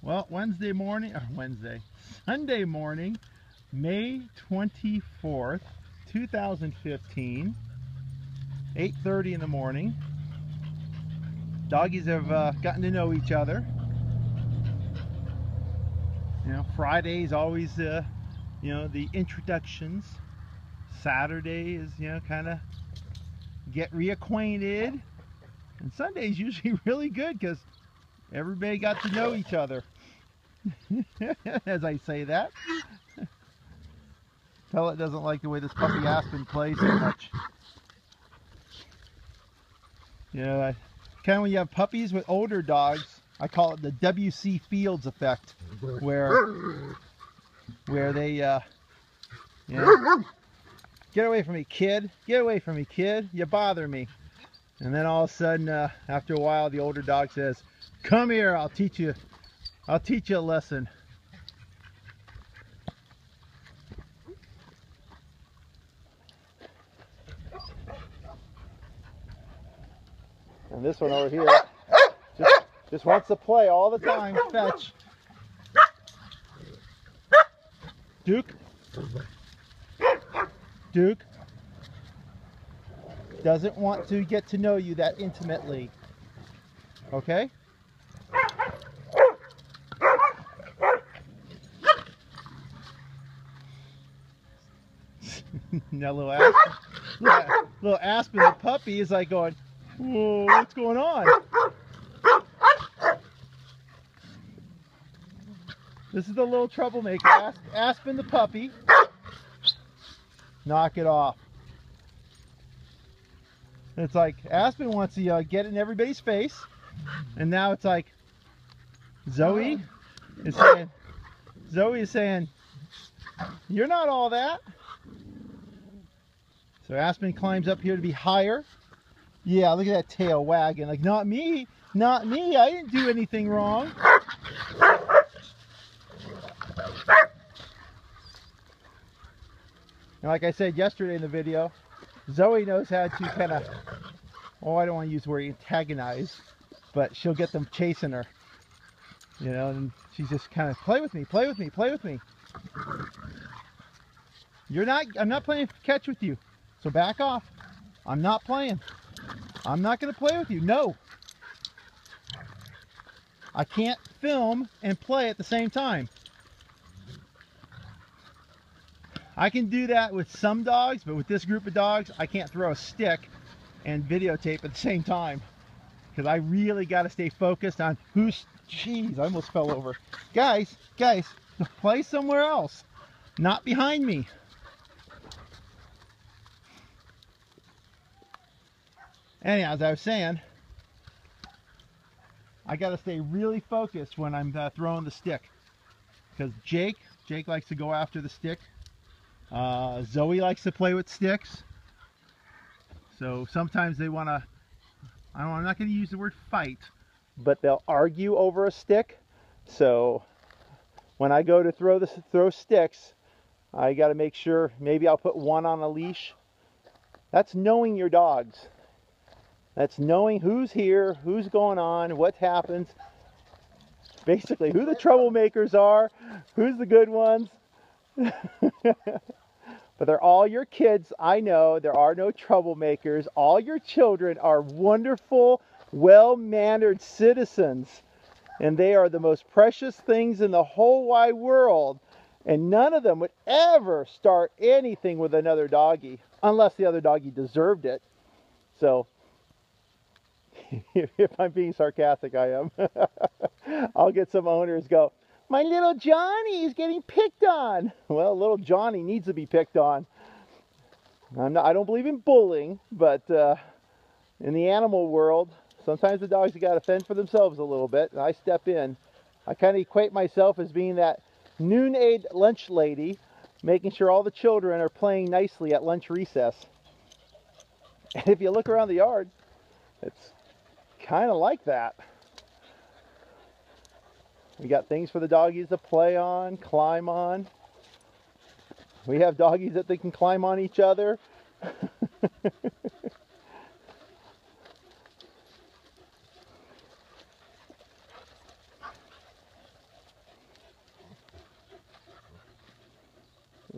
Well, Sunday morning, May 24th, 2015, 8:30 in the morning. Doggies have gotten to know each other. You know, Friday's always, the introductions. Saturday is, kind of get reacquainted. And Sunday's usually really good because everybody got to know each other. As I say that. Pellet doesn't like the way this puppy Aspen plays so much. Kind of when you have puppies with older dogs, I call it the W.C. Fields effect, where they, get away from me, kid. Get away from me, kid. You bother me. And then all of a sudden, after a while, the older dog says, "Come here, I'll teach you a lesson." And this one over here just wants to play all the time. Fetch. Duke. Duke doesn't want to get to know you that intimately. Okay? Now little Aspen, the puppy, is like going, "Whoa, what's going on?" This is the little troublemaker, Aspen the puppy. Knock it off. It's like Aspen wants to get in everybody's face, and now it's like Zoe is saying, "You're not all that." So Aspen climbs up here to be higher. Yeah, look at that tail wagging. Like, not me, not me. I didn't do anything wrong. And like I said yesterday in the video, Zoe knows how to kind of, I don't want to use the word antagonize, but she'll get them chasing her. And she's just kind of, play with me, play with me, play with me. I'm not playing catch with you. So back off. I'm not playing. I'm not going to play with you. No. I can't film and play at the same time. I can do that with some dogs, but with this group of dogs, I can't throw a stick and videotape at the same time. Because I really got to stay focused on jeez, I almost fell over. Guys, play somewhere else. Not behind me. Anyhow, as I was saying, I got to stay really focused when I'm throwing the stick, because Jake likes to go after the stick. Zoe likes to play with sticks. So sometimes they want to, I'm not going to use the word fight, but they'll argue over a stick. So when I go to throw sticks, I got to make sure maybe I'll put one on a leash. That's knowing your dogs. That's knowing who's here, who's going on, what happens. Basically, who the troublemakers are, who's the good ones. But they're all your kids. I know there are no troublemakers. All your children are wonderful, well-mannered citizens. And they are the most precious things in the whole wide world. And none of them would ever start anything with another doggie, unless the other doggie deserved it. So, if I'm being sarcastic, I am. I'll get some owners go, "My little Johnny is getting picked on." Well, little Johnny needs to be picked on. I don't believe in bullying, but in the animal world, sometimes the dogs have got to fend for themselves a little bit, and I step in. I kind of equate myself as being that noon-aid lunch lady, making sure all the children are playing nicely at lunch recess. And if you look around the yard, it's kind of like that. We got things for the doggies to play on, climb on. We have doggies that they can climb on each other.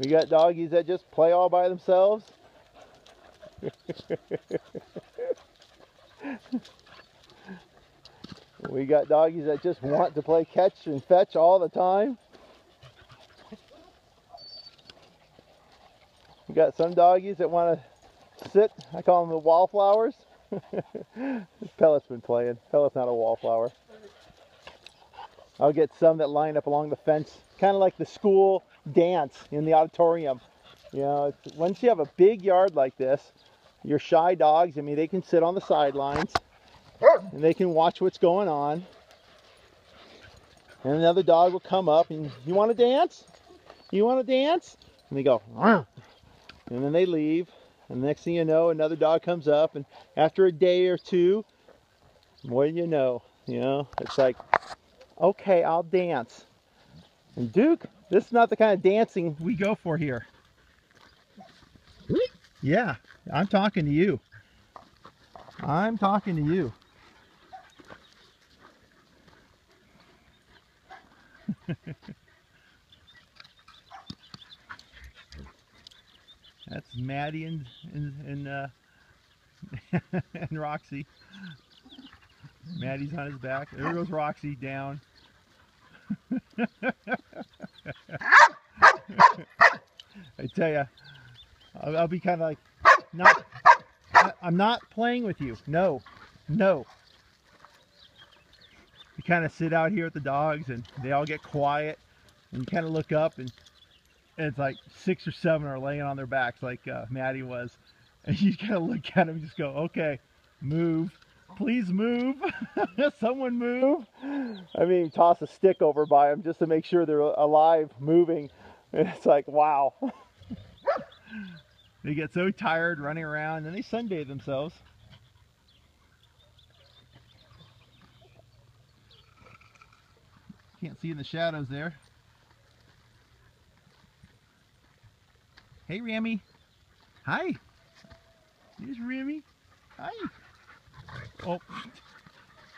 We got doggies that just play all by themselves. We got doggies that just want to play catch and fetch all the time. We got some doggies that want to sit. I call them the wallflowers. Pellet's been playing. Pellet's not a wallflower. I'll get some that line up along the fence, kind of like the school dance in the auditorium. You know, once you have a big yard like this, your shy dogs, I mean, they can sit on the sidelines and they can watch what's going on. And another dog will come up and, you want to dance? You want to dance? And they go, "Arr!" And then they leave. And the next thing you know, another dog comes up, and after a day or two, more than you know, it's like, okay, I'll dance. And Duke, this is not the kind of dancing we go for here. Yeah, I'm talking to you. I'm talking to you. That's Maddie and and Roxy. Maddie's on his back. There goes Roxy down. I tell you, I'll be kind of like, I'm not playing with you. No, no. You kind of sit out here with the dogs and they all get quiet and you kind of look up and it's like 6 or 7 are laying on their backs like Maddie was. And you kind of look at them and just go, okay, move. Please move. Someone move. I mean, toss a stick over by them just to make sure they're alive, moving. And it's like, wow. They get so tired running around and then they sunbathe themselves. Can't see in the shadows there. Hey, Rammy. Hi. Here's Rammy. Hi. Oh,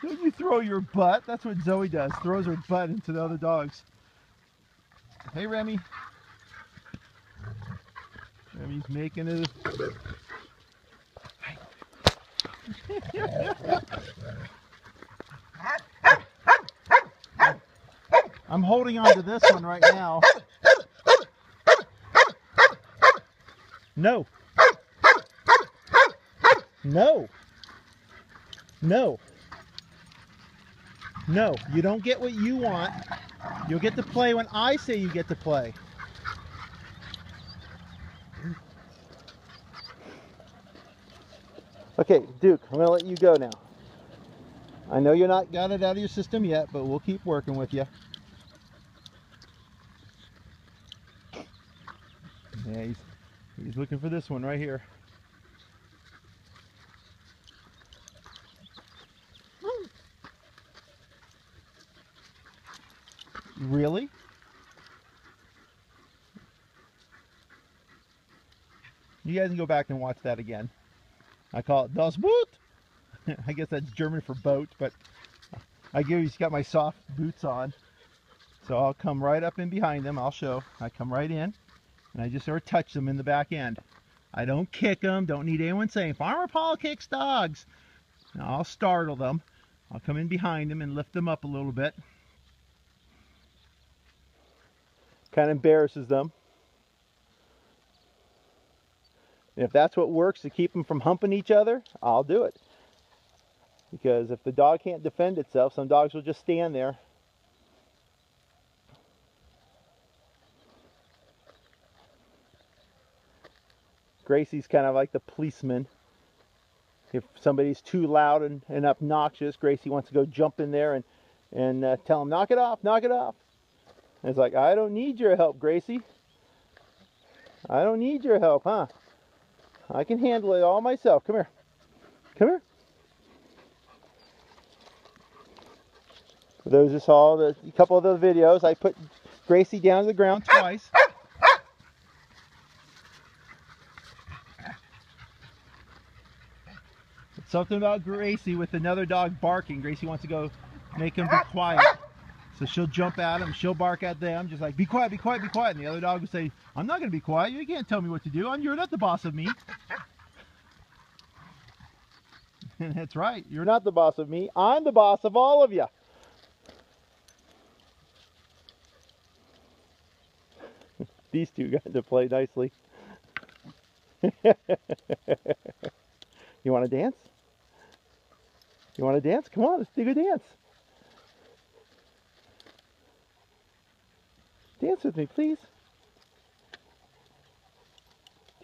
don't you throw your butt. That's what Zoe does. Throws her butt into the other dogs. Hey, Remy. Remy's making it. I'm holding on to this one right now. No. No. No. No. You don't get what you want. You'll get to play when I say you get to play. Okay, Duke, I'm going to let you go now. I know you're not got it out of your system yet, but we'll keep working with you. Yeah, he's looking for this one right here. Really? You guys can go back and watch that again. I call it Das Boot. I guess that's German for boat, but he's got my soft boots on. So I'll come right up in behind them. I'll show. I come right in, and I just sort of touch them in the back end. I don't kick them. Don't need anyone saying, Farmer Paul kicks dogs. Now I'll startle them. I'll come in behind them and lift them up a little bit. Kind of embarrasses them. And if that's what works to keep them from humping each other, I'll do it. Because if the dog can't defend itself, some dogs will just stand there. Gracie's kind of like the policeman. If somebody's too loud and obnoxious, Gracie wants to go jump in there and tell them, knock it off, knock it off. And it's like, I don't need your help, Gracie. I don't need your help, huh? I can handle it all myself. Come here. Come here. For those who saw a couple of the videos, I put Gracie down to the ground twice. It's something about Gracie with another dog barking. Gracie wants to go make him be quiet. So she'll jump at them, she'll bark at them, just like, be quiet, be quiet, be quiet. And the other dog will say, I'm not going to be quiet. You can't tell me what to do. You're not the boss of me. And that's right. You're not the boss of me. I'm the boss of all of you. These two got to play nicely. You want to dance? You want to dance? Come on, let's do a dance. Dance with me, please.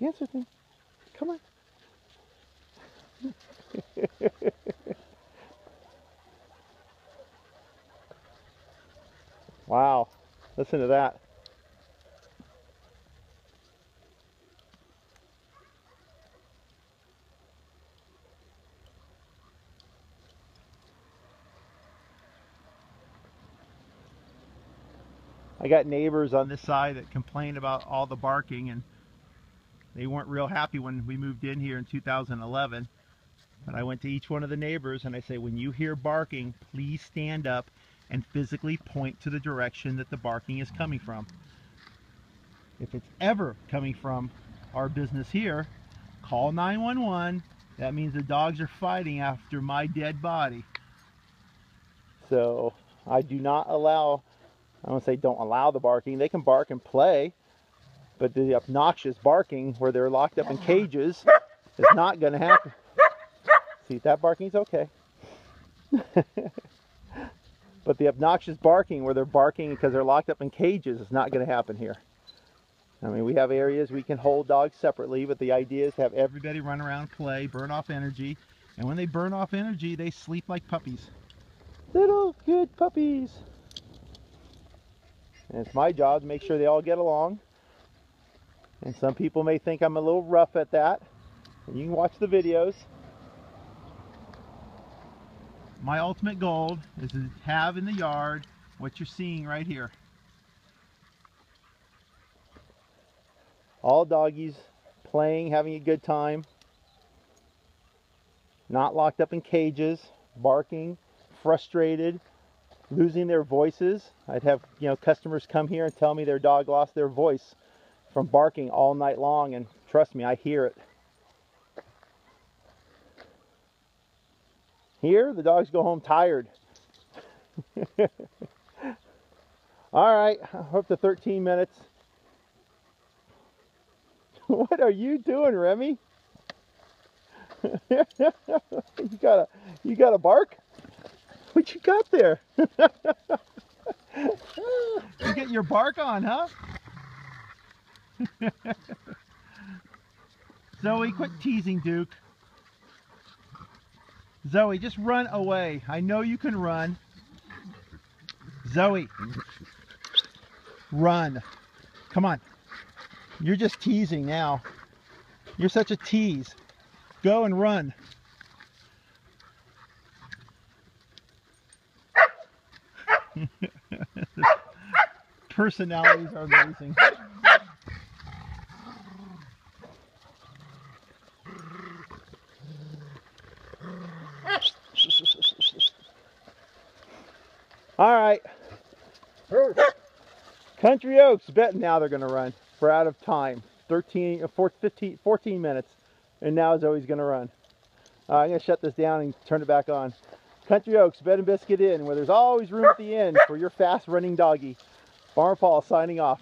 Dance with me. Come on. Wow. Listen to that. I got neighbors on this side that complain about all the barking, and they weren't real happy when we moved in here in 2011. But I went to each one of the neighbors and I say, when you hear barking, please stand up and physically point to the direction that the barking is coming from. If it's ever coming from our business here, call 911. That means the dogs are fighting after my dead body. So I do not allow, I don't say don't allow the barking. They can bark and play, but the obnoxious barking where they're locked up in cages is not going to happen. See, that barking's okay. But the obnoxious barking where they're barking because they're locked up in cages is not going to happen here. I mean, we have areas we can hold dogs separately, but the idea is to have everybody run around, play, burn off energy. And when they burn off energy, they sleep like puppies. Little good puppies. And it's my job to make sure they all get along. And some people may think I'm a little rough at that. And you can watch the videos. My ultimate goal is to have in the yard what you're seeing right here. All doggies playing, having a good time. Not locked up in cages, barking, frustrated, losing their voices. I'd have, customers come here and tell me their dog lost their voice from barking all night long, and trust me, I hear it. Here, the dogs go home tired. All right, up to 13 minutes. What are you doing, Remy? You got a bark? What you got there? You get your bark on, huh? Zoe, quit teasing Duke. Zoe, just run away. I know you can run. Zoe, run. Come on. You're just teasing now. You're such a tease. Go and run. Personalities are amazing. All right. Country Oaks, betting now they're going to run. We're out of time. 14 minutes. And now Zoe's going to run. I'm going to shut this down and turn it back on. Country Oaks, Bed and Biscuit Inn, where there's always room at the end for your fast running doggy. Farmer Paul signing off.